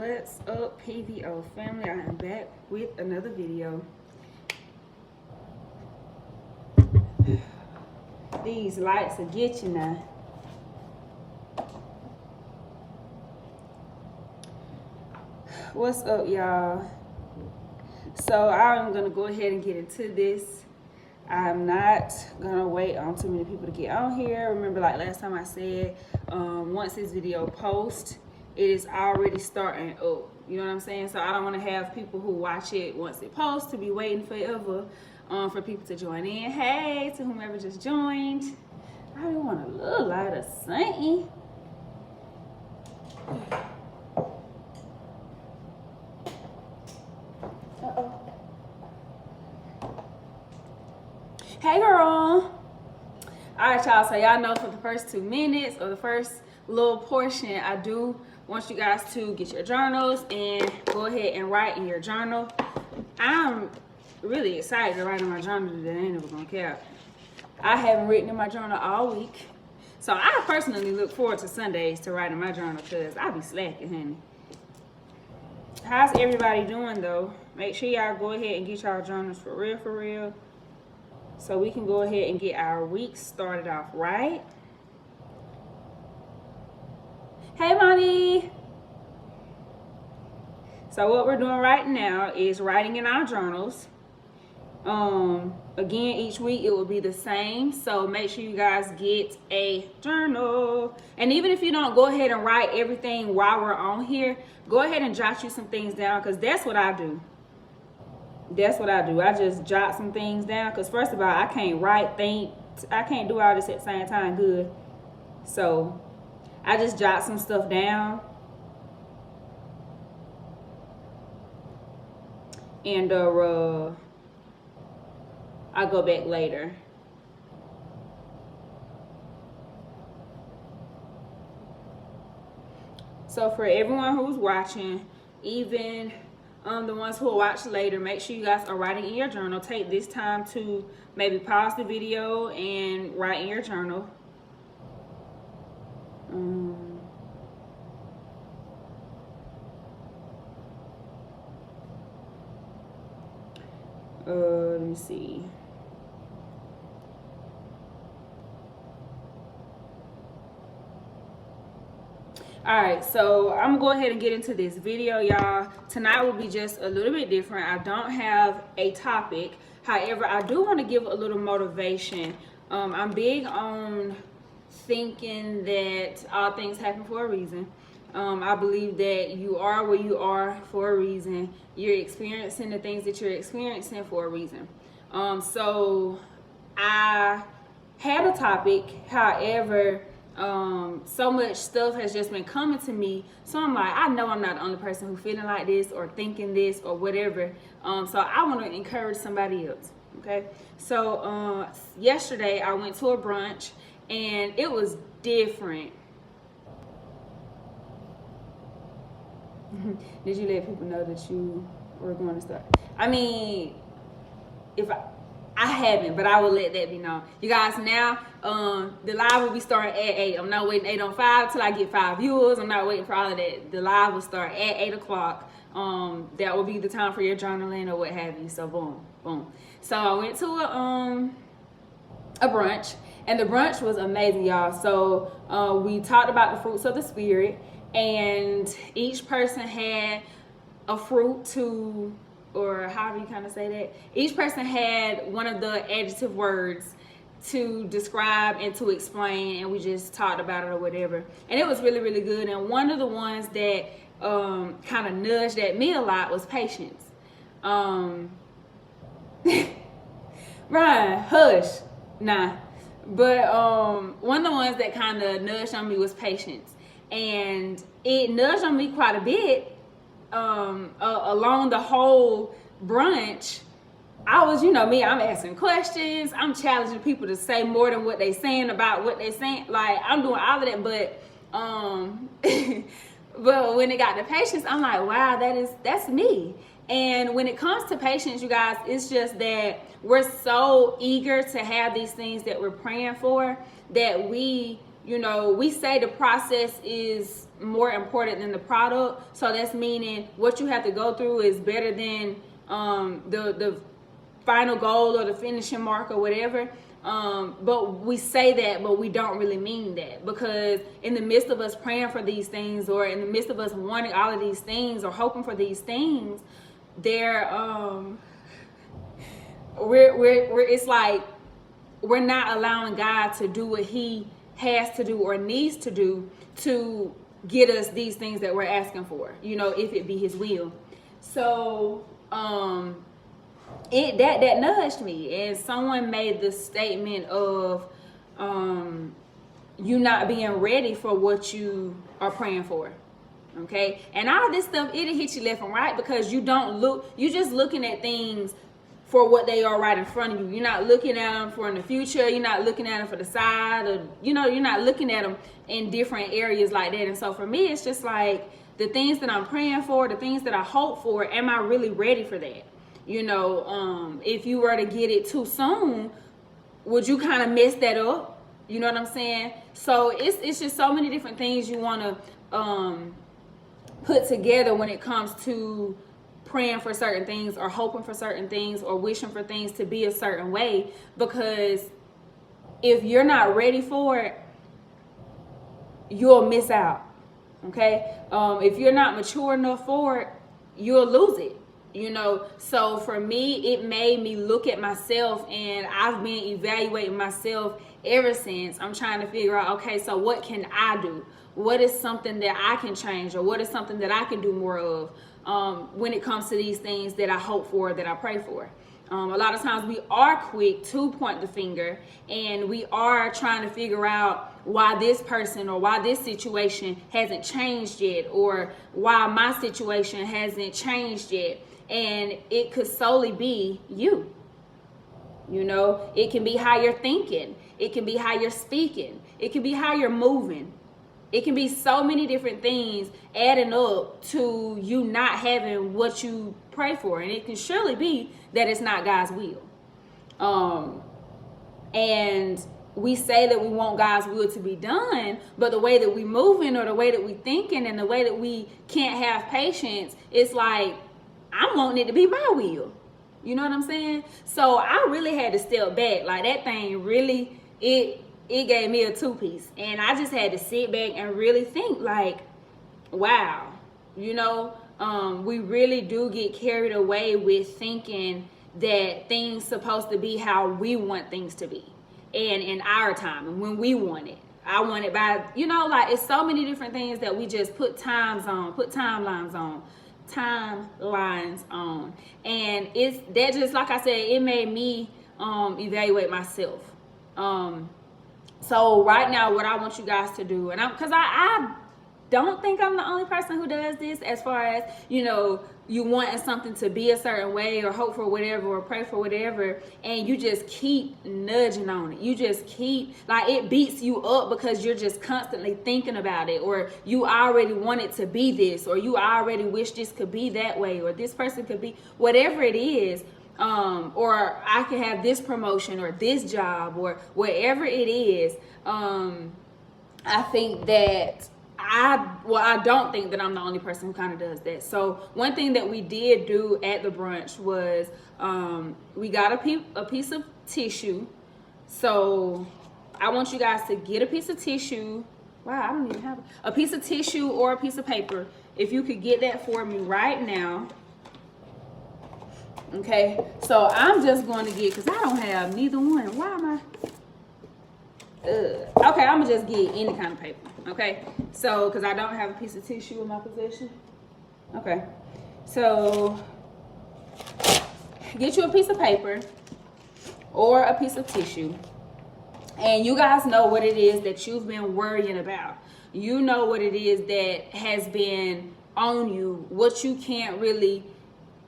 What's up, PVO family? I am back with another video. These lights will get you now. What's up, y'all? So I'm gonna go ahead and get into this. I'm not gonna wait on too many people to get on here. Remember, like last time I said, once this video posts, it is already starting up. You know what I'm saying? So I don't want to have people who watch it once it posts to be waiting forever for people to join in. Hey, to whomever just joined. I really want a little light of something. Uh-oh. Hey, girl. All right, y'all. So y'all know for the first 2 minutes or the first little portion, I do want you guys to get your journals and go ahead and write in your journal. I'm really excited to write in my journal today. I ain't never gonna cap. I haven't written in my journal all week. So I personally look forward to Sundays to write in my journal because I be slacking, honey. How's everybody doing though? Make sure y'all go ahead and get y'all journals for real. So we can go ahead and get our week started off right. Hey, mommy. So what we're doing right now is writing in our journals. Again, each week it will be the same. So make sure you guys get a journal. And even if you don't, go ahead and write everything while we're on here. Go ahead and jot you some things down because that's what I do. That's what I do. I just jot some things down because first of all, I can't write, think. I can't do all this at the same time good. So I just jot some stuff down. And I'll go back later. So for everyone who's watching, even the ones who will watch later, make sure you guys are writing in your journal. Take this time to maybe pause the video and write in your journal. Let me see. All right, so I'm gonna go ahead and get into this video, y'all. Tonight will be just a little bit different. I don't have a topic. However, I do want to give a little motivation. I'm big on thinking that all things happen for a reason. I believe that you are where you are for a reason. You're experiencing the things that you're experiencing for a reason. So I had a topic, however, so much stuff has just been coming to me. So I'm like, I know I'm not the only person who's feeling like this or thinking this or whatever. So I want to encourage somebody else. Okay. So yesterday I went to a brunch and it was different. Did you let people know that you were going to start? I mean, if I haven't, but I will let that be known. You guys, now the live will be starting at 8. I'm not waiting 8:05 till I get 5 viewers. I'm not waiting for all of that. The live will start at 8 o'clock. That will be the time for your journaling or what have you. So boom. So I went to a brunch, and the brunch was amazing, y'all. So we talked about the fruits of the spirit, and each person had a fruit to, or however you kind of say that. Each person had one of the adjective words to describe and to explain, and we just talked about it or whatever. And it was really good. And one of the ones that kind of nudged at me a lot was patience. Ryan, hush. Nah. But one of the ones that kind of nudged on me was patience. And it nudged on me quite a bit along the whole brunch. I was, you know me, I'm asking questions. I'm challenging people to say more than what they saying about what they saying. Like, I'm doing all of that, but but when it got to patience, I'm like, wow, that's me. And when it comes to patience, you guys, it's just that we're so eager to have these things that we're praying for that we you know, we say the process is more important than the product. So that's meaning what you have to go through is better than the final goal or the finishing mark or whatever. But we say that, but we don't really mean that, because in the midst of us praying for these things, or in the midst of us wanting all of these things or hoping for these things, it's like we're not allowing God to do what he has to do or needs to do to get us these things that we're asking for, you know, if it be his will. So that nudged me, and someone made the statement of you not being ready for what you are praying for. Okay, and all this stuff, it'll hit you left and right, because you're just looking at things for what they are right in front of you. You're not looking at them for in the future. You're not looking at them for the side, or you know, you're not looking at them in different areas like that. And so for me, it's just like the things that I'm praying for, the things that I hope for, am I really ready for that? You know, if you were to get it too soon, would you kind of mess that up? You know what I'm saying? So it's just so many different things you want to put together when it comes to praying for certain things, or hoping for certain things, or wishing for things to be a certain way. Because if you're not ready for it, you'll miss out. Okay, if you're not mature enough for it, you'll lose it. You know, so for me, it made me look at myself, and I've been evaluating myself ever since. I'm trying to figure out, okay, so what can I do? What is something that I can change, or what is something that I can do more of when it comes to these things that I hope for, that I pray for? A lot of times we are quick to point the finger, and we are trying to figure out why this person or why this situation hasn't changed yet, or why my situation hasn't changed yet. And it could solely be you. You know, it can be how you're thinking. It can be how you're speaking. It can be how you're moving. It can be so many different things adding up to you not having what you pray for. And it can surely be that it's not God's will. And we say that we want God's will to be done, but the way that we moving, or the way that we thinking, and the way that we can't have patience, it's like, I'm wanting it to be my will. You know what I'm saying? So I really had to step back. Like, that thing really, it gave me a two-piece. And I just had to sit back and really think, like, wow, you know, we really do get carried away with thinking that things supposed to be how we want things to be, and in our time, and when we want it. I want it by, you know, like, it's so many different things that we just put timelines on. And it's that, just like I said, it made me evaluate myself. So right now, what I want you guys to do, and because I don't think I'm the only person who does this, as far as, you know, you wanting something to be a certain way, or hope for whatever, or pray for whatever, and you just keep nudging on it. You just keep, like, it beats you up because you're just constantly thinking about it, or you already want it to be this, or you already wish this could be that way, or this person could be, whatever it is, or I could have this promotion, or this job, or whatever it is. I think that I don't think that I'm the only person who kind of does that. So one thing that we did do at the brunch was we got a piece of tissue. So I want you guys to get a piece of tissue. Wow, I don't even have a piece of tissue or a piece of paper. If you could get that for me right now. Okay, so I'm just going to get, because I don't have neither one. Why am I? Okay, I'm going to just get any kind of paper. Okay, so because I don't have a piece of tissue in my possession. Okay, so get you a piece of paper or a piece of tissue, and you guys know what it is that you've been worrying about. You know what it is that has been on you, what you can't really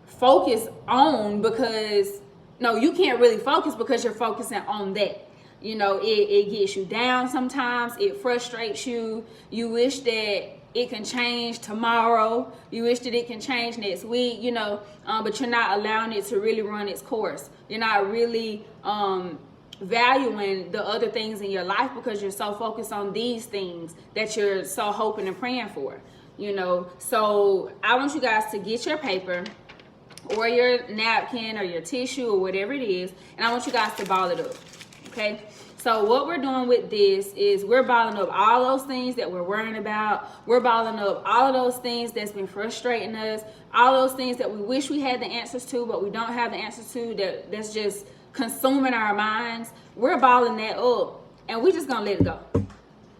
focus on, because you can't really focus because you're focusing on that. You know, it gets you down sometimes. It frustrates you. You wish that it can change tomorrow. You wish that it can change next week, you know, but you're not allowing it to really run its course. You're not really valuing the other things in your life because you're so focused on these things that you're so hoping and praying for, you know. So I want you guys to get your paper or your napkin or your tissue or whatever it is, and I want you guys to ball it up, okay? So what we're doing with this is we're balling up all those things that we're worrying about. We're balling up all of those things that's been frustrating us, all those things that we wish we had the answers to, but we don't have the answers to, that's just consuming our minds. We're balling that up, and we're just gonna let it go.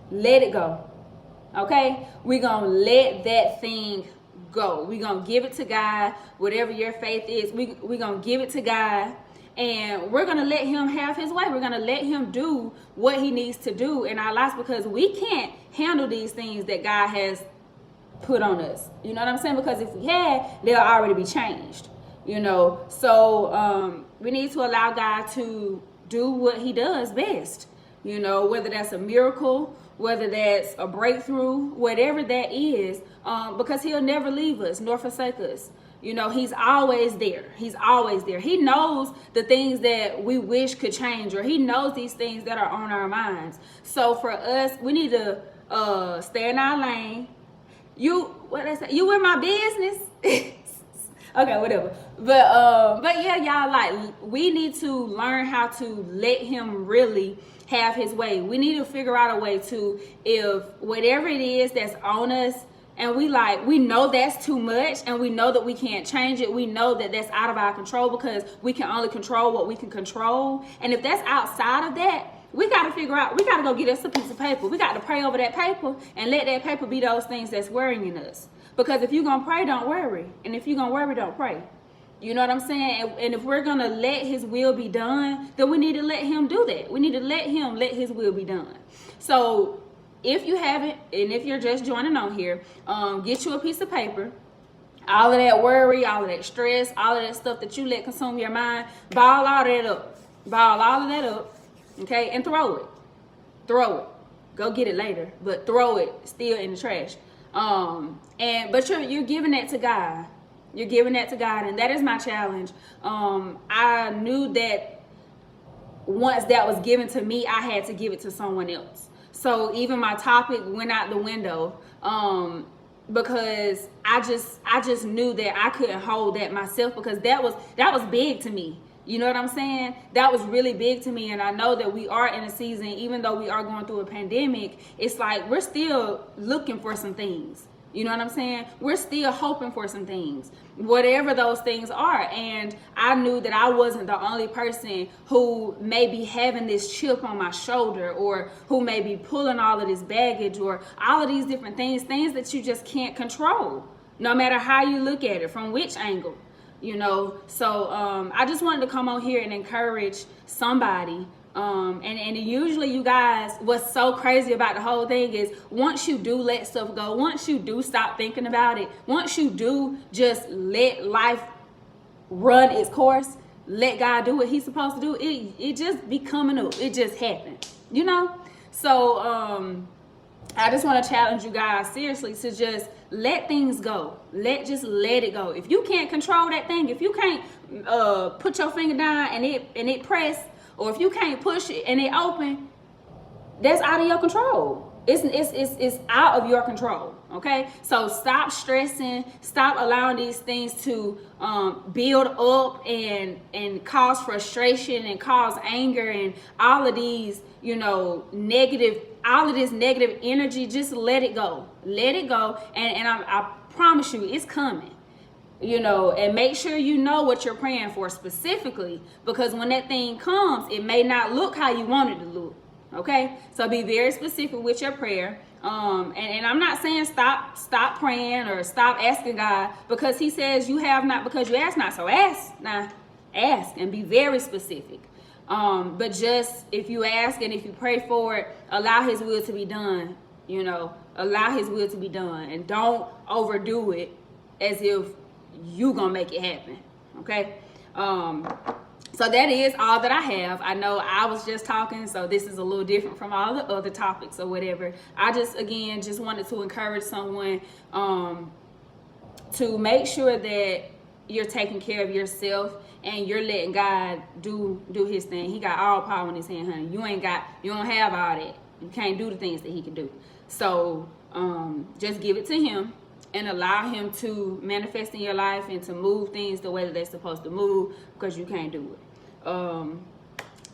Let it go, okay? We're gonna let that thing go. We're gonna give it to God. Whatever your faith is, we're gonna give it to God. And we're going to let him have his way. We're going to let him do what he needs to do in our lives because we can't handle these things that God has put on us. You know what I'm saying? Because if we had, they'll already be changed, you know. So we need to allow God to do what he does best, you know, whether that's a miracle, whether that's a breakthrough, whatever that is, because he'll never leave us nor forsake us. You know, he's always there. He's always there. He knows the things that we wish could change, or he knows these things that are on our minds. So for us, we need to stay in our lane. You in my business? Okay, whatever. But yeah, y'all, like, we need to learn how to let him really have his way. We need to figure out a way to, if whatever it is that's on us, and we know that's too much, and we know that we can't change it. We know that that's out of our control because we can only control what we can control. And if that's outside of that, we got to figure out, we got to go get us a piece of paper. We got to pray over that paper and let that paper be those things that's worrying us. Because if you're going to pray, don't worry. And if you're going to worry, don't pray. You know what I'm saying? And if we're going to let his will be done, then we need to let him do that. We need to let him let his will be done. So if you haven't, and if you're just joining on here, get you a piece of paper. All of that worry, all of that stress, all of that stuff that you let consume your mind, ball all that up. Ball all of that up, okay? And throw it. Throw it. Go get it later, but throw it still in the trash. But you're giving that to God. You're giving that to God, and that is my challenge. I knew that once that was given to me, I had to give it to someone else. So even my topic went out the window, because I just knew that I couldn't hold that myself, because that was big to me. You know what I'm saying? That was really big to me. And I know that we are in a season, even though we are going through a pandemic, it's like we're still looking for some things. You know what I'm saying? We're still hoping for some things, whatever those things are. And I knew that I wasn't the only person who may be having this chip on my shoulder, or who may be pulling all of this baggage, or all of these different things that you just can't control, no matter how you look at it, from which angle, you know. So I just wanted to come on here and encourage somebody. And usually, you guys, what's so crazy about the whole thing is, once you do let stuff go, once you do stop thinking about it, once you do just let life run its course, let God do what he's supposed to do, it just be coming up. It just happened, you know? So I just want to challenge you guys seriously to just let things go. Just let it go. If you can't control that thing, if you can't put your finger down and it press, or if you can't push it and it open, that's out of your control. It's out of your control, okay? So stop stressing. Stop allowing these things to build up and cause frustration and cause anger and all of these, you know, all of this negative energy. Just let it go. Let it go. And I promise you, it's coming. You know, and make sure you know what you're praying for specifically, because when that thing comes, it may not look how you want it to look. Okay, so be very specific with your prayer. And I'm not saying stop praying or stop asking God, because he says you have not because you ask not. So ask and be very specific. But just if you ask and if you pray for it, allow his will to be done. You know, allow his will to be done, and don't overdo it as if you gonna make it happen. Okay, so that is all that I have. I know I was just talking, so this is a little different from all the other topics or whatever. I just wanted to encourage someone to make sure that you're taking care of yourself and you're letting God do his thing. He got all power in his hand, honey. You don't have all that. You can't do the things that he can do. So just give it to him and allow him to manifest in your life and to move things the way that they're supposed to move, because you can't do it.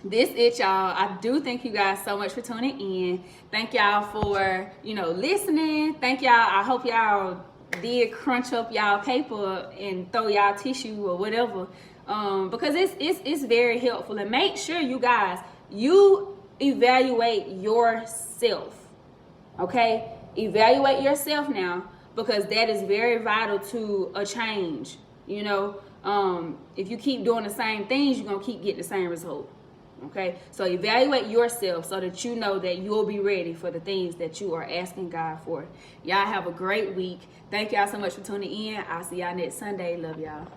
This it, y'all. I do thank you guys so much for tuning in. Thank y'all for, listening. Thank y'all. I hope y'all did crunch up y'all paper and throw y'all tissue or whatever, because it's very helpful. And make sure you guys, you evaluate yourself. Okay, evaluate yourself now, because that is very vital to a change. If you keep doing the same things, you're gonna keep getting the same result. Okay, so evaluate yourself so that you know that you'll be ready for the things that you are asking God for. Y'all have a great week. Thank y'all so much for tuning in. I'll see y'all next Sunday. Love y'all.